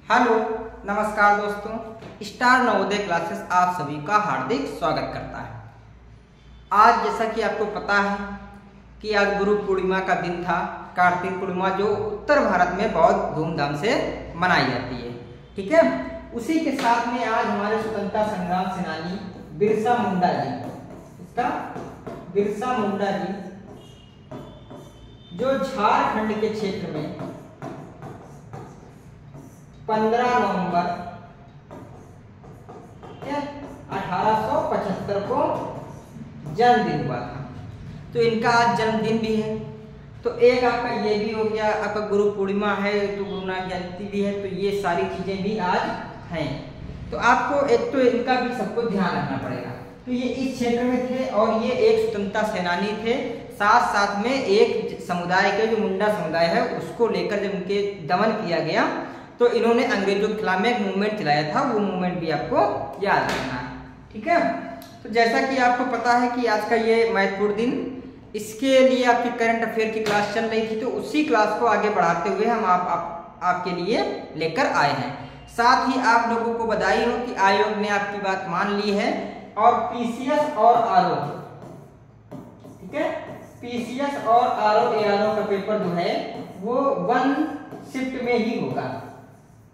Hello नमस्कार दोस्तों, star Navodaya classes आप सभी का हार्दिक स्वागत करता है। आज जैसा कि आपको पता है कि आज गुरु पूर्णिमा का दिन था, कार्तिक पूर्णिमा, जो उत्तर भारत में बहुत धूमधाम से मनाई जाती है। ठीक है, उसी के साथ में आज हमारे स्वतंत्रता संग्राम सेनानी बिरसा मुंडा जी जो झारखंड के क्षेत्र में 15 नवंबर 1875 को जन्मदिन हुआ था। तो इनका आज जन्मदिन भी है। तो एक आपका ये भी हो गया, आपका गुरु पूर्णिमा है, तो गुरु नानक जयंती भी है, तो ये सारी चीजें भी आज हैं। तो आपको एक तो इनका भी सबको ध्यान रखना पड़ेगा। तो ये इस क्षेत्र में थे और ये एक स्वतंत्रता सेनानी थे। साथ साथ में एक समुदाय के जो मुंडा समुदाय है उसको लेकर जब उनके दमन किया गया तो इन्होंने अंग्रेजों के खिलाफ में एक मूवमेंट चलाया था। वो मूवमेंट भी आपको याद रखना है। ठीक है, तो जैसा कि आपको पता है कि आज का ये महत्वपूर्ण दिन, इसके लिए आपकी करंट अफेयर की क्लास चल रही थी, तो उसी क्लास को आगे बढ़ाते हुए हम आपके लिए लेकर आए हैं। साथ ही आप लोगों को बधाई हो कि आयोग ने आपकी बात मान ली है और पीसीएस और आरओ, ठीक है, पीसीएस और आरओ एआरओ का पेपर जो है वो 1 शिफ्ट में ही होगा।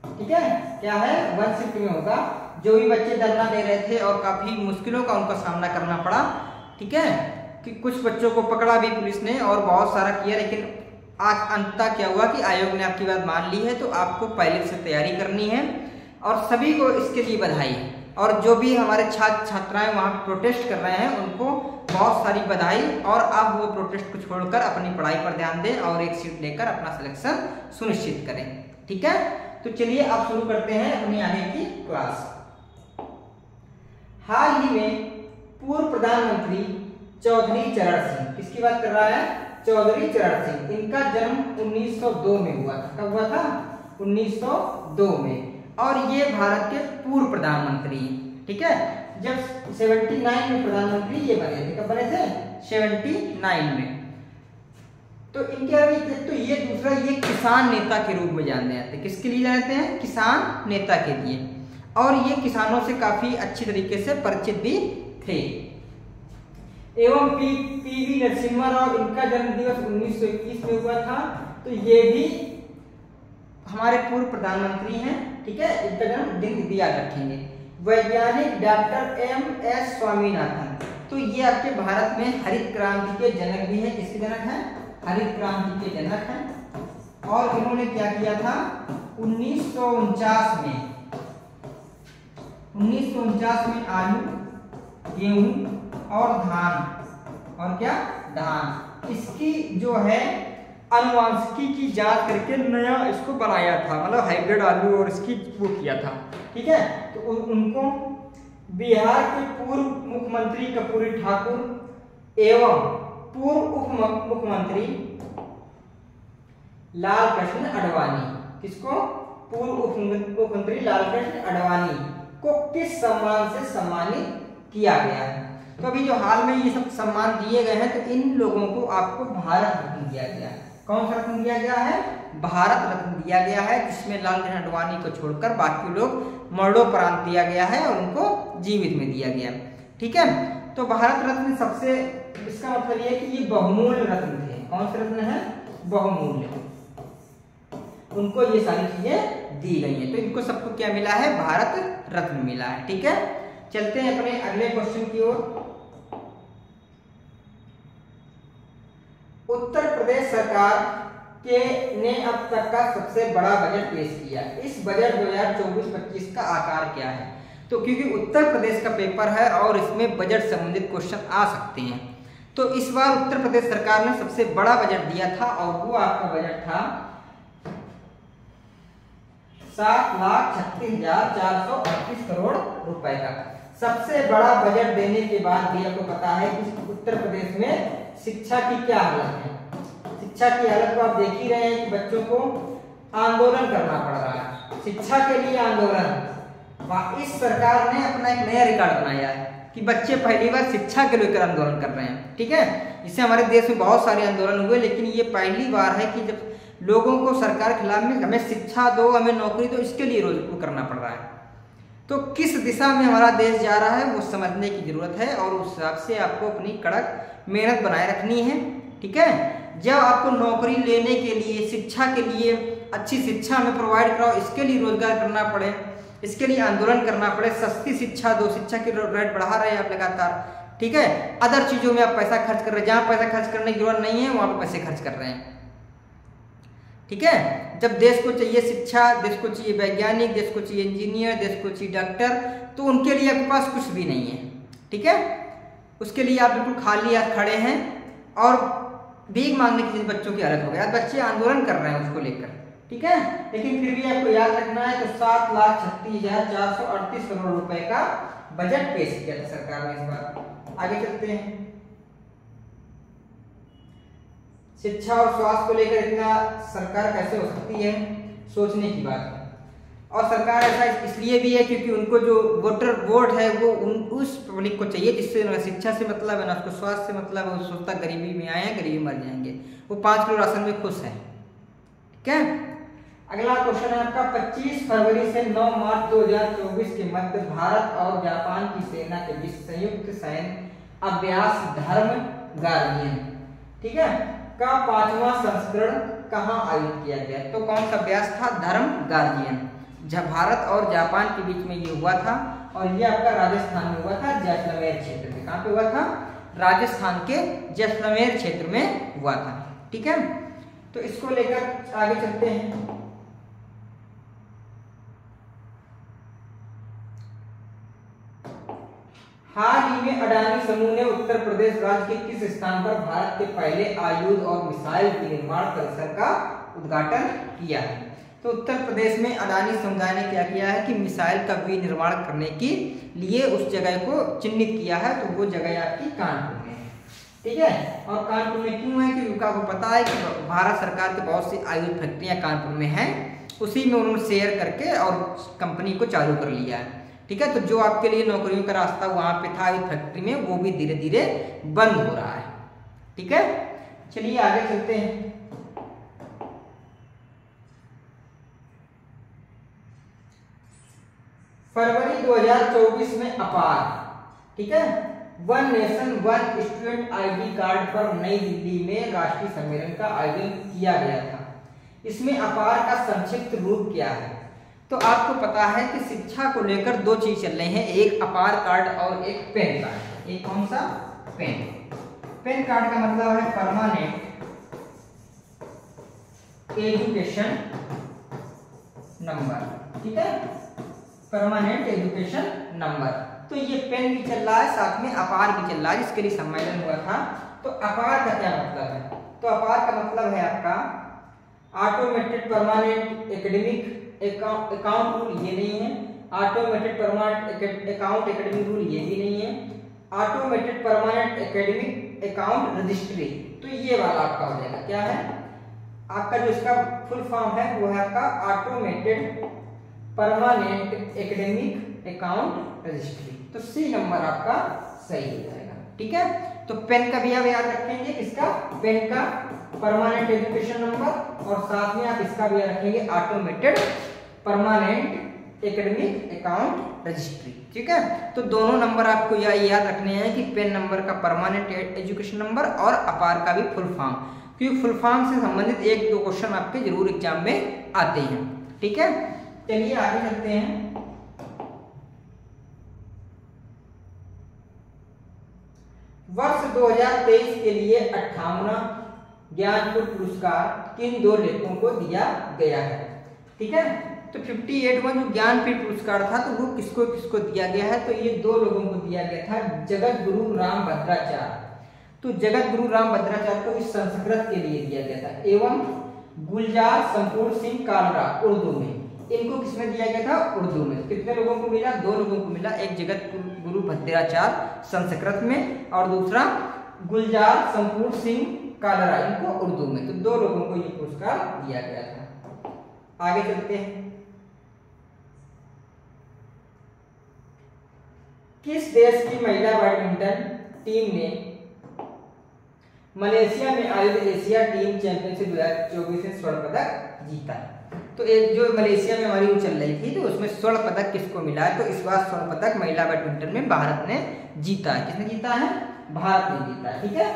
ठीक है, क्या है, 1 शिफ्ट में होगा। जो भी बच्चे धरना दे रहे थे और काफी मुश्किलों का उनका सामना करना पड़ा, ठीक है, कि कुछ बच्चों को पकड़ा भी पुलिस ने और बहुत सारा किया, लेकिन आज अंततः क्या हुआ कि आयोग ने आपकी बात मान ली है। तो आपको पहले से तैयारी करनी है और सभी को इसके लिए बधाई। और जो भी हमारे छात्र छात्राएं वहां प्रोटेस्ट कर रहे हैं उनको बहुत सारी बधाई। और अब वो प्रोटेस्ट को छोड़कर अपनी पढ़ाई पर ध्यान दें और एक सीट लेकर अपना सिलेक्शन सुनिश्चित करें। ठीक है, तो चलिए अब शुरू करते हैं अपनी आगे की क्लास। हाल ही में पूर्व प्रधानमंत्री चौधरी चरण सिंह, किसकी बात कर रहा है, चौधरी चरण सिंह, इनका जन्म 1902 में हुआ था। कब हुआ था, 1902 में। और ये भारत के पूर्व प्रधानमंत्री हैं। ठीक है, जब 79 में प्रधानमंत्री ये बने थे। कब बने थे, 79 में। तो इनके अभी तो ये दूसरा, ये किसान नेता के रूप में जाने जाते हैं। किसके लिए जानते हैं, किसान नेता के लिए। और ये किसानों से काफी अच्छी तरीके से परिचित भी थे। एवं पीवी नरसिम्हा राव, इनका जन्म दिवस 1921 में हुआ था। तो ये भी हमारे पूर्व प्रधानमंत्री हैं। ठीक है, इनका जन्म दिन भी याद रखेंगे। वैज्ञानिक डॉक्टर एम.एस. स्वामीनाथन, तो ये आपके भारत में हरित क्रांति के जनक भी हैं। किसके जनक हैं, हरित क्रांति के जनक हैं। और इन्होंने क्या किया था, 1949 में आलू, गेहूं और धान, और क्या, धान, इसकी जो है अनुवांशिकी की जांच करके नया इसको बनाया था, मतलब हाइब्रिड आलू, और इसकी वो किया था। ठीक है, तो उनको बिहार के पूर्व मुख्यमंत्री कर्पूरी ठाकुर एवं पूर्व उप मुख्यमंत्री लाल कृष्ण आडवाणी, किसको, पूर्व उप मुख्यमंत्री लाल कृष्ण आडवाणी को किस सम्मान से सम्मानित किया गया है। तो अभी जो हाल में ये सब सम्मान दिए गए हैं, तो इन लोगों को आपको भारत रत्न दिया गया है। कौन सा रत्न दिया गया है, भारत रत्न दिया गया है, जिसमें लाल कृष्ण आडवाणी को छोड़कर बाकी लोग मरणोपरांत दिया गया है और उनको जीवित में दिया गया। ठीक है, तो भारत रत्न सबसे, इसका मतलब यह है कि ये बहुमूल्य रत्न थे। कौन से रत्न है, बहुमूल्य, उनको ये सारी चीजें दी गई हैं। तो इनको सबको क्या मिला है, भारत रत्न मिला है। ठीक है, चलते हैं अपने अगले क्वेश्चन की ओर। उत्तर प्रदेश सरकार ने अब तक का सबसे बड़ा बजट पेश किया। इस बजट 2024-25 का आकार क्या है। तो क्योंकि उत्तर प्रदेश का पेपर है और इसमें बजट संबंधित क्वेश्चन आ सकते हैं, तो इस बार उत्तर प्रदेश सरकार ने सबसे बड़ा बजट दिया था और वो आपका बजट था 7,36,438 करोड़ रुपए का। सबसे बड़ा बजट देने के बाद भी आपको पता है कि उत्तर प्रदेश में शिक्षा की क्या हालत है। शिक्षा की हालत को आप देख ही रहे हैं कि बच्चों को आंदोलन करना पड़ रहा है, शिक्षा के लिए आंदोलन। इस सरकार ने अपना एक नया रिकॉर्ड बनाया है कि बच्चे पहली बार शिक्षा के लेकर आंदोलन कर रहे हैं। ठीक है, इससे हमारे देश में बहुत सारे आंदोलन हुए, लेकिन ये पहली बार है कि जब लोगों को सरकार के खिलाफ में हमें शिक्षा दो, हमें नौकरी दो, इसके लिए रोज वो करना पड़ रहा है। तो किस दिशा में हमारा देश जा रहा है वो समझने की जरूरत है और उस हिसाब से आपको अपनी कड़क मेहनत बनाए रखनी है। ठीक है, जब आपको नौकरी लेने के लिए, शिक्षा के लिए, अच्छी शिक्षा हमें प्रोवाइड कराओ, इसके लिए रोजगार करना पड़े, इसके लिए आंदोलन करना पड़े, सस्ती शिक्षा दो, शिक्षा की रेट बढ़ा रहे हैं आप लगातार। ठीक है, अदर चीजों में आप पैसा खर्च कर रहे हैं, जहां पैसा खर्च करने की जरूरत नहीं है वहां पर पैसे खर्च कर रहे हैं। ठीक है, जब देश को चाहिए शिक्षा, देश को चाहिए वैज्ञानिक, देश को चाहिए इंजीनियर, देश को चाहिए डॉक्टर, तो उनके लिए आपके पास कुछ भी नहीं है। ठीक है, उसके लिए आप बिल्कुल खाली हाथ खड़े हैं और भीख मांगने की बच्चों की हालत हो गई। आज बच्चे आंदोलन कर रहे हैं उसको लेकर। ठीक है, लेकिन फिर भी आपको याद रखना है तो 7,36,438 करोड़ रुपए का बजट पेश किया था सरकार ने इस बार। आगे चलते हैं। शिक्षा और स्वास्थ्य को लेकर इतना सरकार कैसे हो सकती है, सोचने की बात है। और सरकार ऐसा इसलिए भी है क्योंकि उनको जो वोट है वो उस पब्लिक को चाहिए जिससे ना शिक्षा से मतलब है, ना उसको स्वास्थ्य से मतलब है। वो सोचता गरीबी में आए हैं, गरीबी मर जाएंगे। वो 5 किलो राशन में खुश है। ठीक है, अगला क्वेश्चन है आपका 25 फरवरी से 9 मार्च 2024 के मध्य भारत और जापान की सेना के बीच संयुक्त सैन्य अभ्यास धर्म गार्जियन, ठीक है, का 5वां संस्करण कहां आयोजित किया गया? तो कौन सा अभ्यास था? धर्म गार्जियन। जब भारत और जापान के बीच में ये हुआ था और ये आपका राजस्थान में हुआ था, जैसलमेर क्षेत्र में। कहां पे हुआ था? राजस्थान के जैसलमेर क्षेत्र में हुआ था। ठीक है, तो इसको लेकर आगे चलते हैं। हाल ही में अडानी समूह ने उत्तर प्रदेश राज्य के किस स्थान पर भारत के पहले आयुध और मिसाइल विनिर्माण परिसर का उद्घाटन किया है? तो उत्तर प्रदेश में अडानी समुदाय ने क्या किया है कि मिसाइल का विनिर्माण करने के लिए उस जगह को चिन्हित किया है। तो वो जगह आपकी कानपुर में है। ठीक है, और कानपुर में क्यों है? क्योंकि आपको पता है कि भारत सरकार के बहुत सी आयुध फैक्ट्रियां कानपुर में हैं, उसी में उन्होंने शेयर करके और कंपनी को चालू कर लिया है। ठीक है, तो जो आपके लिए नौकरियों का रास्ता वहां पे था आयुध फैक्ट्री में, वो भी धीरे धीरे बंद हो रहा है। ठीक है, चलिए आगे चलते हैं। फरवरी 2024 में अपार, ठीक है, one nation one student ID card पर नई दिल्ली में राष्ट्रीय सम्मेलन का आयोजन किया गया था। इसमें अपार का संक्षिप्त रूप क्या है? तो आपको पता है कि शिक्षा को लेकर 2 चीज चल रही हैं, एक अपार कार्ड और एक पेन कार्ड। एक कौन सा? पेन कार्ड का मतलब है परमानेंट एजुकेशन नंबर। ठीक है, परमानेंट एजुकेशन नंबर। तो ये पेन भी चल रहा है, साथ में अपार भी चल रहा है, जिसके लिए सम्मेलन हुआ था। तो अपार का क्या मतलब है? तो अपार का मतलब है आपका automated permanent academic account rule, ये नहीं है। Automated permanent account academic rule, ये भी नहीं है। Automated permanent academic account registry, तो ये वाला आपका हो जाएगा। क्या है आपका? जो इसका फुल फॉर्म है वो है आपका automated permanent academic account registry. तो सी नंबर आपका सही हो जाएगा। ठीक है, तो पेन का भी आप याद रखेंगे, किसका? पेन का परमानेंट एजुकेशन नंबर, और साथ में आप इसका भी याद रखेंगे automated permanent academic account registry. ठीक है, तो दोनों नंबर आपको याद रखने हैं कि पेन नंबर का परमानेंट एजुकेशन नंबर और अपार का भी फुल फॉर्म, क्योंकि फुल फॉर्म से संबंधित 1-2 क्वेश्चन आपके जरूर एग्जाम में आते हैं। ठीक है, चलिए आगे चलते हैं। वर्ष 2023 के लिए 58वां ज्ञानपीठ पुरस्कार किन 2 लेखकों को दिया गया है? ठीक है, तो 58वां जो ज्ञानपीठ पुरस्कार था तो वो किसको किसको दिया गया है? तो ये 2 लोगों को दिया गया था, जगत गुरु राम भद्राचार्य। तो जगत गुरु राम भद्राचार्य को इस संस्कृत के लिए दिया गया था, एवं गुलजार संपूर्ण सिंह कालरा उर्दू में। इनको किसमें दिया गया था? उर्दू में। कितने लोगों को मिला? 2 लोगों को मिला, एक जगत गुरु भद्राचार्य संस्कृत में और दूसरा गुलजार संपूर्ण सिंह कालरा, इनको उर्दू में। तो 2 लोगों को ये पुरस्कार दिया गया था। आगे चलते हैं। किस देश की महिला बैडमिंटन टीम ने मलेशिया में आयोजित एशिया टीम चैंपियनशिप 2024 में स्वर्ण पदक जीता। तो एक जो मलेशिया में हमारी वो चल रही थी, तो उसमें स्वर्ण पदक किसको मिला है? तो इस बार स्वर्ण पदक महिला बैडमिंटन में भारत ने जीता है। किसने जीता है? भारत ने जीता है। ठीक है,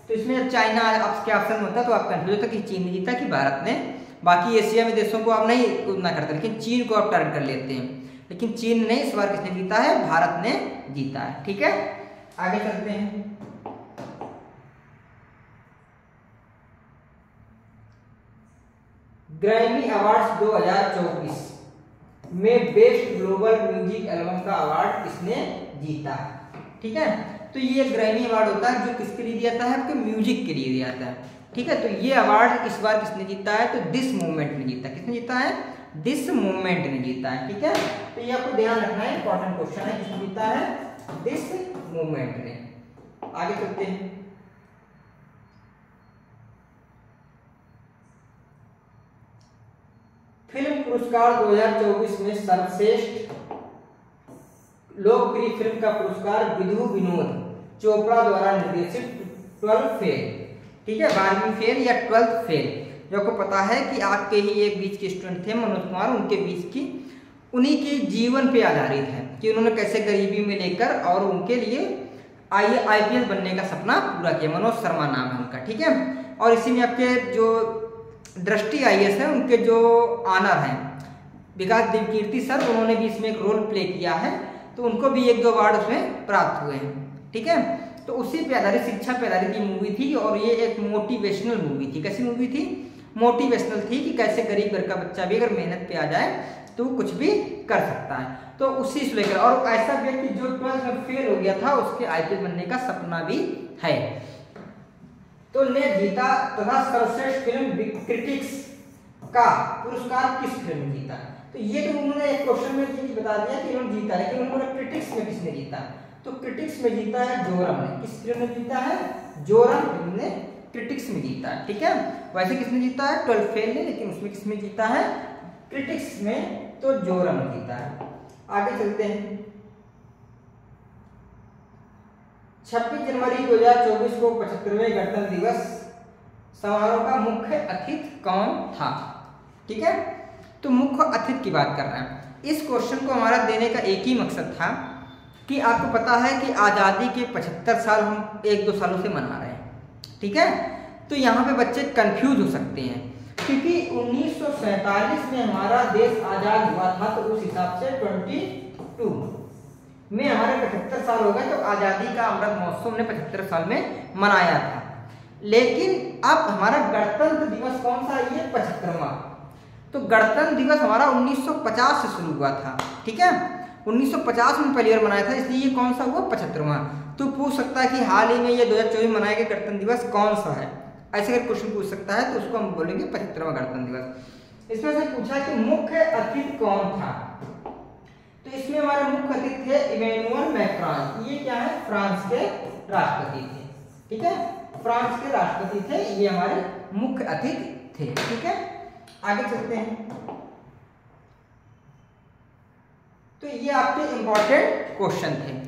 तो इसमें चाइना आपके ऑप्शन होता तो आप कंफ्यूज होता कि चीन ने जीता कि भारत ने। बाकी एशिया में देशों को आप नहीं तुलना करते, लेकिन चीन को आप टारगेट कर लेते हैं, लेकिन चीन ने इस बार किसने जीता है? भारत ने जीता है। ठीक है, आगे चलते हैं। ग्रैमी अवार्ड्स 2024 में बेस्ट ग्लोबल म्यूजिक एल्बम का अवार्ड किसने जीता? ठीक है, तो ये ग्रैमी अवार्ड होता है जो किसके लिए दिया जाता है? आपके म्यूजिक के लिए दिया जाता है। ठीक है, तो ये अवार्ड इस बार किसने जीता है? तो दिस मूवमेंट ने जीता। किसने जीता है? दिस मूवमेंट ने जीता है। ठीक है, तो ये आपको ध्यान रखना है, इंपॉर्टेंट क्वेश्चन है। किसने जीता है? दिस मूवमेंट ने। आगे चलते हैं। फिल्म पुरस्कार 2024 में सर्वश्रेष्ठ लोकप्रिय फिल्म का पुरस्कार विधु विनोद चोपड़ा द्वारा निर्देशित 12 फेल। ठीक है, 12वीं फेल या 12th फेल, जो आपको पता है कि आपके ही एक बीच के स्टूडेंट थे मनोज कुमार, उनके बीच की उन्हीं के जीवन पे आधारित है कि उन्होंने कैसे गरीबी में लेकर और उनके लिए IPS बनने का सपना पूरा किया। मनोज शर्मा नाम है उनका। ठीक है, और इसी में आपके जो दृष्टि IAS है, उनके जो ऑनर हैं विकास देवकीर्ति सर, उन्होंने भी इसमें एक रोल प्ले किया है, तो उनको भी 1-2 अवार्ड उसमें प्राप्त हुए हैं। ठीक है, तो उसी पे आधारित, शिक्षा पे आधारित ये मूवी थी, और ये एक मोटिवेशनल मूवी थी। कैसी मूवी थी? मोटिवेशनल थी कि कैसे गरीब घर का बच्चा भी अगर मेहनत पे आ जाए तो कुछ भी कर सकता है। तो उसी से लेकर, और ऐसा व्यक्ति जो 12th में फेल हो गया था उसके IPS बनने का सपना भी है, तो ने जीता। तथा सर्वश्रेष्ठ फिल्म क्रिटिक्स का पुरस्कार किस फिल्म में जीता? तो ये तो उन्होंने एक क्वेश्चन में बता दिया कि उन्होंने जीता, लेकिन उन्होंने क्रिटिक्स में किसने जीता? तो क्रिटिक्स में जीता है जोरम ने। किस फिल्म में जीता है? जोरम फिल्म ने क्रिटिक्स में जीता है। ठीक है, वैसे किसने जीता है? 12th फेल ने, लेकिन उसमें किसमें जीता है? क्रिटिक्स में, तो जोरम जीता है। आगे चलते हैं। 26 जनवरी 2024 को 75वें गणतंत्र दिवस समारोह का मुख्य अतिथि कौन था? ठीक है, तो मुख्य अतिथि की बात कर रहे हैं। इस क्वेश्चन को हमारा देने का एक ही मकसद था कि आपको पता है कि आज़ादी के 75 साल हम 1-2 सालों से मना रहे हैं। ठीक है, तो यहाँ पे बच्चे कंफ्यूज हो सकते हैं, क्योंकि 1947 में हमारा देश आज़ाद हुआ था, तो उस हिसाब से 22 में हमारे 75 साल हो गए, तो आज़ादी का अमृत महोत्सव ने 75 साल में मनाया था। लेकिन अब हमारा गणतंत्र दिवस कौन सा है? ये 75वां। तो गणतंत्र दिवस हमारा 1950 से शुरू हुआ था। ठीक है, 1950 में पहली बार मनाया था, इसलिए ये कौन सा हुआ? 75वां। तो पूछ सकता है कि हाल ही में ये 2024 मनाया गया गणतंत्र दिवस कौन सा है? ऐसे अगर क्वेश्चन पूछ सकता है तो उसको हम बोलेंगे 75वां गणतंत्र दिवस। इसमें से पूछा कि मुख्य अतिथि कौन था? तो इसमें हमारे मुख्य अतिथि थे इमैनुअल मैक्रॉन। ये क्या है? फ्रांस के राष्ट्रपति थे। ठीक है, फ्रांस के राष्ट्रपति थे, ये हमारे मुख्य अतिथि थे। ठीक है, आगे चलते हैं। तो ये आपके इंपॉर्टेंट क्वेश्चन थे।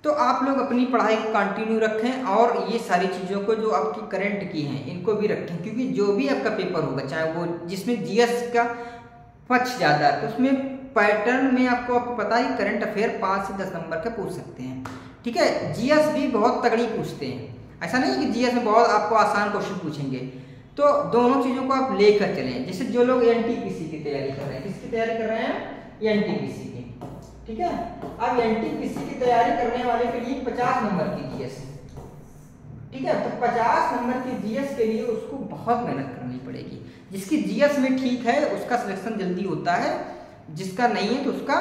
तो आप लोग अपनी पढ़ाई को कंटिन्यू रखें, और ये सारी चीज़ों को जो आपकी करंट की हैं इनको भी रखें, क्योंकि जो भी आपका पेपर होगा, चाहे वो जिसमें GS का पक्ष ज़्यादा है, तो उसमें पैटर्न में आपको पता है करंट अफेयर 5 से 10 नंबर का पूछ सकते हैं। ठीक है, GS भी बहुत तगड़ी पूछते हैं, ऐसा नहीं कि GS में बहुत आपको आसान क्वेश्चन पूछेंगे। तो दोनों चीज़ों को आप लेकर चलें। जैसे जो लोग NTPC की तैयारी कर रहे हैं, किसकी तैयारी कर रहे हैं? NTPC की। ठीक है, अब NTPC की तैयारी करने वाले के लिए 50 नंबर की GS है। ठीक है, तो 50 नंबर की GS के लिए उसको बहुत मेहनत करनी पड़ेगी। जिसकी GS में ठीक है उसका सिलेक्शन जल्दी होता है, जिसका नहीं है तो उसका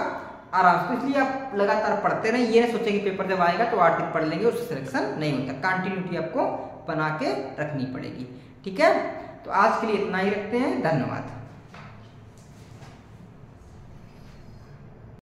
आराम से। इसलिए आप लगातार पढ़ते रहें, ये ना सोचे कि पेपर जब आएगा तो 8 दिन पढ़ लेंगे, उससे सिलेक्शन नहीं होता। कंटिन्यूटी आपको बना के रखनी पड़ेगी। ठीक है, तो आज के लिए इतना ही रखते हैं। धन्यवाद।